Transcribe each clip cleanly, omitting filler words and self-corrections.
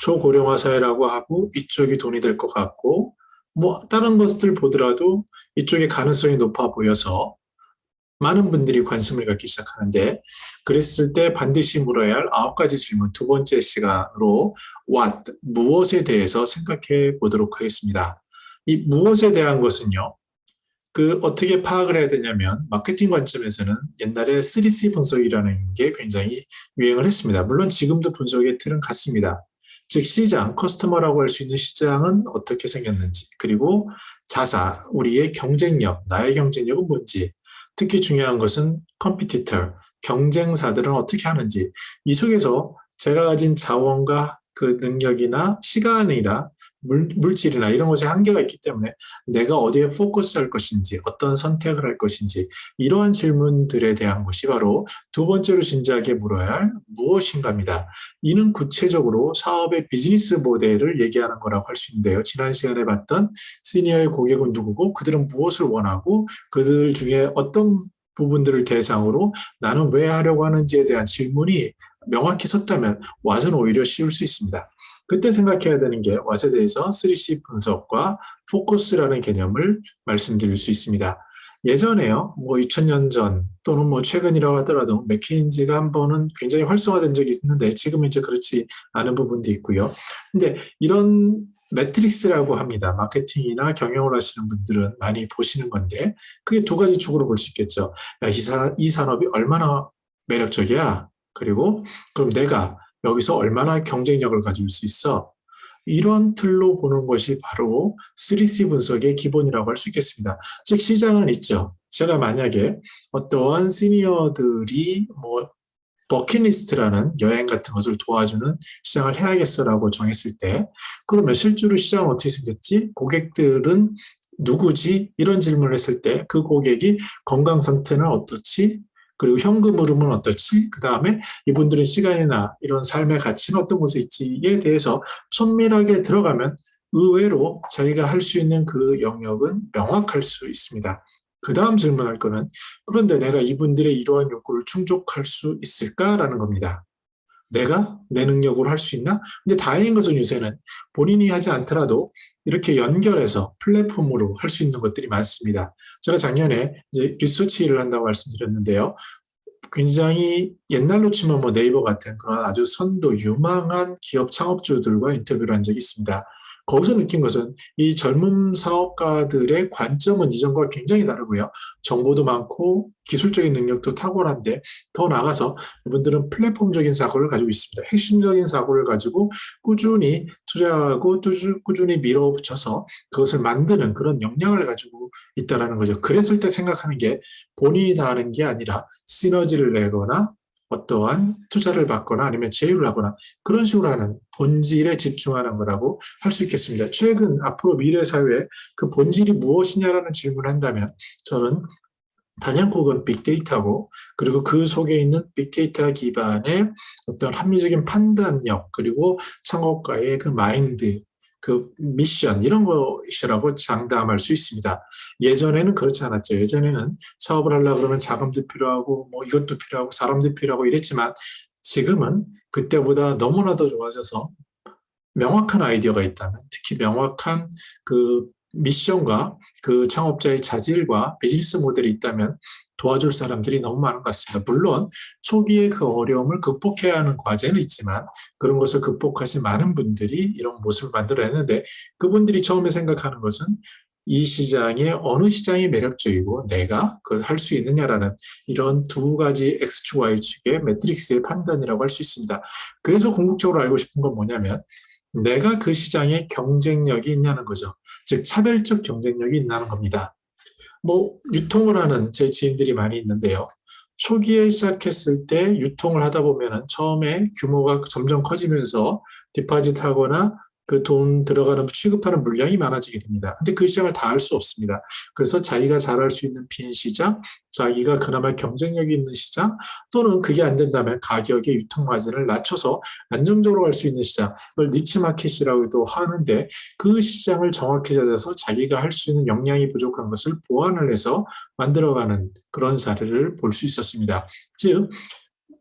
초고령화 사회라고 하고 이쪽이 돈이 될 것 같고 뭐 다른 것들 보더라도 이쪽에 가능성이 높아 보여서 많은 분들이 관심을 갖기 시작하는데 그랬을 때 반드시 물어야 할 9가지 질문 두 번째 시간으로 what, 무엇에 대해서 생각해 보도록 하겠습니다. 이 무엇에 대한 것은요. 어떻게 파악을 해야 되냐면 마케팅 관점에서는 옛날에 3C 분석이라는 게 굉장히 유행을 했습니다. 물론 지금도 분석의 틀은 같습니다. 즉 시장, 커스터머라고 할 수 있는 시장은 어떻게 생겼는지 그리고 자사, 우리의 경쟁력, 나의 경쟁력은 뭔지 특히 중요한 것은 컴피티터, 경쟁사들은 어떻게 하는지 이 속에서 제가 가진 자원과 그 능력이나 시간이나 물질이나 이런 것에 한계가 있기 때문에 내가 어디에 포커스할 것인지 어떤 선택을 할 것인지 이러한 질문들에 대한 것이 바로 두 번째로 진지하게 물어야 할 무엇인가입니다. 이는 구체적으로 사업의 비즈니스 모델을 얘기하는 거라고 할 수 있는데요. 지난 시간에 봤던 시니어의 고객은 누구고 그들은 무엇을 원하고 그들 중에 어떤 부분들을 대상으로 나는 왜 하려고 하는지에 대한 질문이 명확히 섰다면 왓은 오히려 쉬울 수 있습니다. 그때 생각해야 되는 게 왓에 대해서 3C 분석과 포커스라는 개념을 말씀드릴 수 있습니다. 예전에요, 2000년 전 또는 최근이라고 하더라도 맥킨지가 한 번은 굉장히 활성화된 적이 있는데 지금은 이제 그렇지 않은 부분도 있고요. 근데 이런 매트릭스라고 합니다. 마케팅이나 경영을 하시는 분들은 많이 보시는 건데 그게 두 가지 축으로 볼 수 있겠죠. 야, 이 산업이 얼마나 매력적이야. 그리고 그럼 내가 여기서 얼마나 경쟁력을 가질 수 있어? 이런 틀로 보는 것이 바로 3C 분석의 기본이라고 할 수 있겠습니다. 즉 시장은 있죠. 제가 만약에 어떠한 시니어들이 버킷리스트라는 여행 같은 것을 도와주는 시장을 해야겠어라고 정했을 때 그러면 실제로 시장은 어떻게 생겼지? 고객들은 누구지? 이런 질문을 했을 때 그 고객이 건강 상태는 어떻지? 그리고 현금 흐름은 어떻지? 그 다음에 이분들의 시간이나 이런 삶의 가치는 어떤 곳에 있지에 대해서 천밀하게 들어가면 의외로 자기가 할 수 있는 그 영역은 명확할 수 있습니다. 그 다음 질문할 거는 그런데 내가 이분들의 이러한 욕구를 충족할 수 있을까라는 겁니다. 내가 내 능력으로 할 수 있나? 근데 다행인 것은 요새는 본인이 하지 않더라도 이렇게 연결해서 플랫폼으로 할 수 있는 것들이 많습니다. 제가 작년에 이제 리서치 일을 한다고 말씀드렸는데요. 굉장히 옛날로 치면 네이버 같은 그런 아주 선도 유망한 기업 창업주들과 인터뷰를 한 적이 있습니다. 거기서 느낀 것은 이 젊은 사업가들의 관점은 이전과 굉장히 다르고요. 정보도 많고 기술적인 능력도 탁월한데 더 나아가서 이분들은 플랫폼적인 사고를 가지고 있습니다. 핵심적인 사고를 가지고 꾸준히 투자하고 꾸준히 밀어붙여서 그것을 만드는 그런 역량을 가지고 있다는 거죠. 그랬을 때 생각하는 게 본인이 다 하는 게 아니라 시너지를 내거나 어떠한 투자를 받거나 아니면 제휴를 하거나 그런 식으로 하는 본질에 집중하는 거라고 할 수 있겠습니다. 최근 앞으로 미래 사회에 그 본질이 무엇이냐라는 질문을 한다면 저는 단연코는 빅데이터고 그리고 그 속에 있는 빅데이터 기반의 어떤 합리적인 판단력 그리고 창업가의 그 마인드 그 미션 이런 것이라고 장담할 수 있습니다. 예전에는 그렇지 않았죠. 예전에는 사업을 하려고 그러면 자금도 필요하고 이것도 필요하고 사람도 필요하고 이랬지만 지금은 그때보다 너무나 더 좋아져서 명확한 아이디어가 있다면 특히 명확한 그 미션과 그 창업자의 자질과 비즈니스 모델이 있다면 도와줄 사람들이 너무 많은 것 같습니다. 물론 초기에 그 어려움을 극복해야 하는 과제는 있지만 그런 것을 극복하신 많은 분들이 이런 모습을 만들어냈는데 그분들이 처음에 생각하는 것은 이 시장에 어느 시장이 매력적이고 내가 그걸 할 수 있느냐라는 이런 두 가지 X축, Y축의 매트릭스의 판단이라고 할 수 있습니다. 그래서 궁극적으로 알고 싶은 건 뭐냐면 내가 그 시장에 경쟁력이 있냐는 거죠. 즉 차별적 경쟁력이 있냐는 겁니다. 유통을 하는 제 지인들이 많이 있는데요. 초기에 시작했을 때 유통을 하다 보면은 처음에 규모가 점점 커지면서 디파짓 하거나 그 돈 들어가는 취급하는 물량이 많아지게 됩니다. 근데 그 시장을 다 할 수 없습니다. 그래서 자기가 잘할 수 있는 빈 시장, 자기가 그나마 경쟁력이 있는 시장, 또는 그게 안 된다면 가격의 유통 마진을 낮춰서 안정적으로 갈 수 있는 시장, 그걸 니치 마켓이라고도 하는데 그 시장을 정확히 찾아서 자기가 할 수 있는 역량이 부족한 것을 보완을 해서 만들어가는 그런 사례를 볼 수 있었습니다. 즉,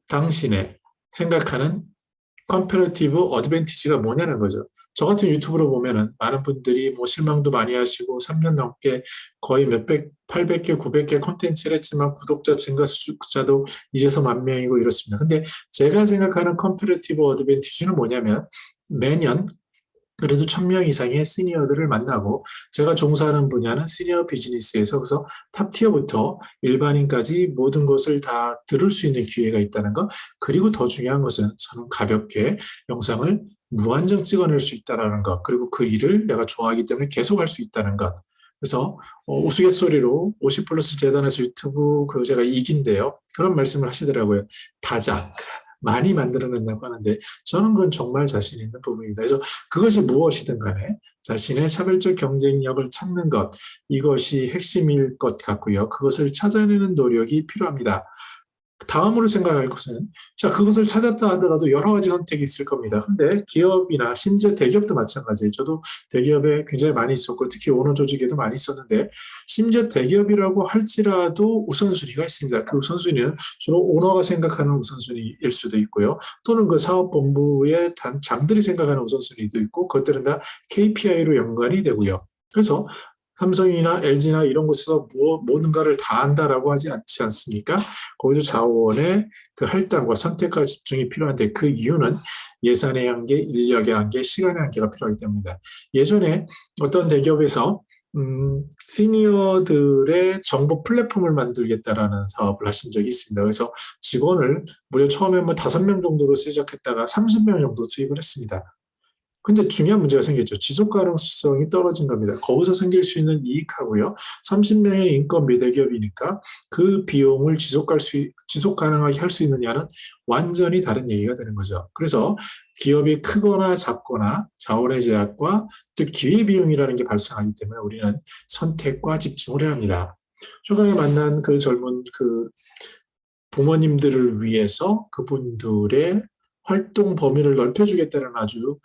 당신의 생각하는 컴패러티브 어드밴티지가 뭐냐는 거죠. 저 같은 유튜브로 보면은 많은 분들이 뭐 실망도 많이 하시고 3년 넘게 거의 몇백, 800개, 900개 콘텐츠를 했지만 구독자 증가 숫자도 이제서 10,000명이고 이렇습니다. 근데 제가 생각하는 컴패러티브 어드밴티지는 뭐냐면 매년 그래도 1,000명 이상의 시니어들을 만나고 제가 종사하는 분야는 시니어 비즈니스에서 그래서 탑티어부터 일반인까지 모든 것을 다 들을 수 있는 기회가 있다는 것 그리고 더 중요한 것은 저는 가볍게 영상을 무한정 찍어낼 수 있다는 것 그리고 그 일을 내가 좋아하기 때문에 계속 할 수 있다는 것 그래서 우스갯소리로 50 플러스 재단에서 유튜브 그 제가 이긴데요. 그런 말씀을 하시더라고요. 다작. 많이 만들어낸다고 하는데 저는 그건 정말 자신 있는 부분입니다. 그래서 그것이 무엇이든 간에 자신의 차별적 경쟁력을 찾는 것, 이것이 핵심일 것 같고요. 그것을 찾아내는 노력이 필요합니다. 다음으로 생각할 것은 자 그것을 찾았다 하더라도 여러 가지 선택이 있을 겁니다. 근데 기업이나 심지어 대기업도 마찬가지예요. 저도 대기업에 굉장히 많이 있었고 특히 오너 조직에도 많이 있었는데 심지어 대기업이라고 할지라도 우선순위가 있습니다. 그 우선순위는 주로 오너가 생각하는 우선순위일 수도 있고요. 또는 그 사업본부의 단장들이 생각하는 우선순위도 있고 그것들은 다 KPI로 연관이 되고요. 그래서 삼성이나 LG나 이런 곳에서 모든가를 다 한다라고 하지 않지 않습니까? 거기도 자원의 그 할당과 선택과 집중이 필요한데 그 이유는 예산의 한계, 인력의 한계, 시간의 한계가 필요하기 때문입니다. 예전에 어떤 대기업에서 시니어들의 정보 플랫폼을 만들겠다라는 사업을 하신 적이 있습니다. 그래서 직원을 무려 처음에 뭐 5명 정도로 시작했다가 30명 정도 투입을 했습니다. 근데 중요한 문제가 생겼죠. 지속 가능성이 떨어진 겁니다. 거기서 생길 수 있는 이익하고요. 30명의 인건비 대기업이니까 그 비용을 지속 가능하게 할 수 있느냐는 완전히 다른 얘기가 되는 거죠. 그래서 기업이 크거나 작거나 자원의 제약과 또 기회비용이라는 게 발생하기 때문에 우리는 선택과 집중을 해야 합니다. 최근에 만난 그 젊은 그 부모님들을 위해서 그분들의 활동 범위를 넓혀주겠다는 아주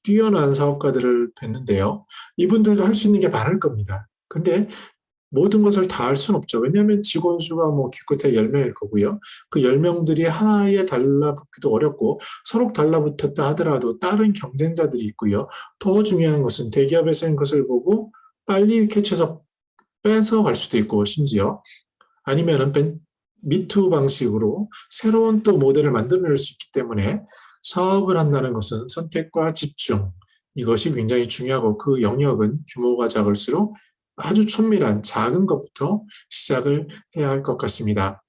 뛰어난 사업가들을 뵀는데요. 이분들도 할 수 있는 게 많을 겁니다. 근데 모든 것을 다 할 수는 없죠. 왜냐하면 직원 수가 뭐 기껏해 10명일 거고요. 그 10명들이 하나에 달라붙기도 어렵고 서로 달라붙었다 하더라도 다른 경쟁자들이 있고요. 더 중요한 것은 대기업에서는 그것을 보고 빨리 캐치해서 뺏어갈 수도 있고 심지어 아니면은 미투 방식으로 새로운 또 모델을 만들어낼 수 있기 때문에 사업을 한다는 것은 선택과 집중, 이것이 굉장히 중요하고 그 영역은 규모가 작을수록 아주 촌밀한 작은 것부터 시작을 해야 할 것 같습니다.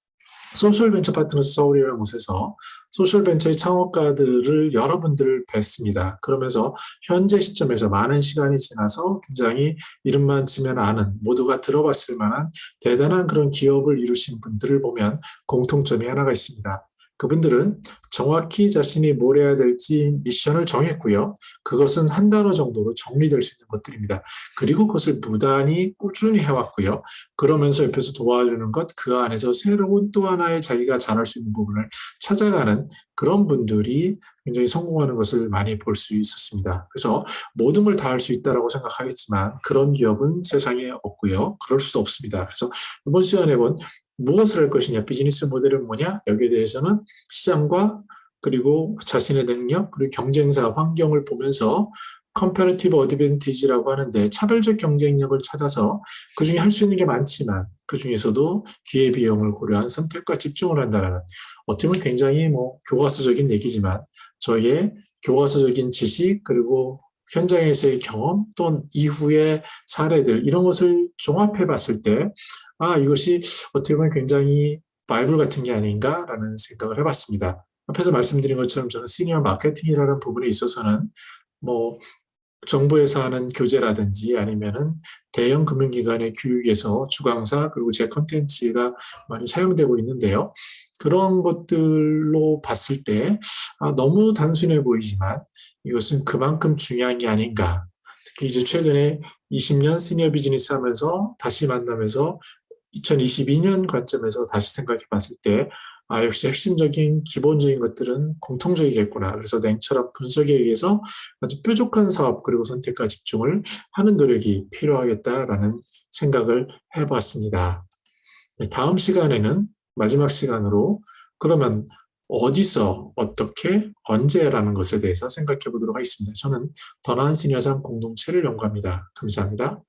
소셜벤처 파트너스 서울이라는 곳에서 소셜벤처의 창업가들을 여러분들을 뵀습니다. 그러면서 현재 시점에서 많은 시간이 지나서 굉장히 이름만 치면 아는 모두가 들어봤을 만한 대단한 그런 기업을 이루신 분들을 보면 공통점이 하나가 있습니다. 그분들은 정확히 자신이 뭘 해야 될지 미션을 정했고요. 그것은 한 단어 정도로 정리될 수 있는 것들입니다. 그리고 그것을 무단히 꾸준히 해왔고요. 그러면서 옆에서 도와주는 것, 그 안에서 새로운 또 하나의 자기가 잘할 수 있는 부분을 찾아가는 그런 분들이 굉장히 성공하는 것을 많이 볼 수 있었습니다. 그래서 모든 걸 다 할 수 있다고 생각하겠지만 그런 기업은 세상에 없고요. 그럴 수도 없습니다. 그래서 이번 시간에 본 무엇을 할 것이냐, 비즈니스 모델은 뭐냐, 여기에 대해서는 시장과 그리고 자신의 능력, 그리고 경쟁사 환경을 보면서 컴패러티브 어드밴티지라고 하는데 차별적 경쟁력을 찾아서 그중에 할 수 있는 게 많지만 그중에서도 기회비용을 고려한 선택과 집중을 한다는 어떻게 보면 굉장히 뭐 교과서적인 얘기지만 저의 교과서적인 지식 그리고 현장에서의 경험 또는 이후의 사례들 이런 것을 종합해 봤을 때 이것이 어떻게 보면 굉장히 바이블 같은 게 아닌가라는 생각을 해봤습니다. 앞에서 말씀드린 것처럼 저는 시니어 마케팅이라는 부분에 있어서는 뭐 정부에서 하는 교재라든지 아니면은 대형 금융기관의 교육에서 주강사 그리고 제 컨텐츠가 많이 사용되고 있는데요. 그런 것들로 봤을 때 너무 단순해 보이지만 이것은 그만큼 중요한 게 아닌가. 특히 이제 최근에 20년 시니어 비즈니스 하면서 다시 만나면서 2022년 관점에서 다시 생각해 봤을 때 역시 핵심적인 기본적인 것들은 공통적이겠구나. 그래서 냉철한 분석에 의해서 아주 뾰족한 사업 그리고 선택과 집중을 하는 노력이 필요하겠다라는 생각을 해보았습니다. 네, 다음 시간에는 마지막 시간으로 그러면 어디서, 어떻게, 언제라는 것에 대해서 생각해 보도록 하겠습니다. 저는 더 나은 시니어 삶 공동체를 연구합니다. 감사합니다.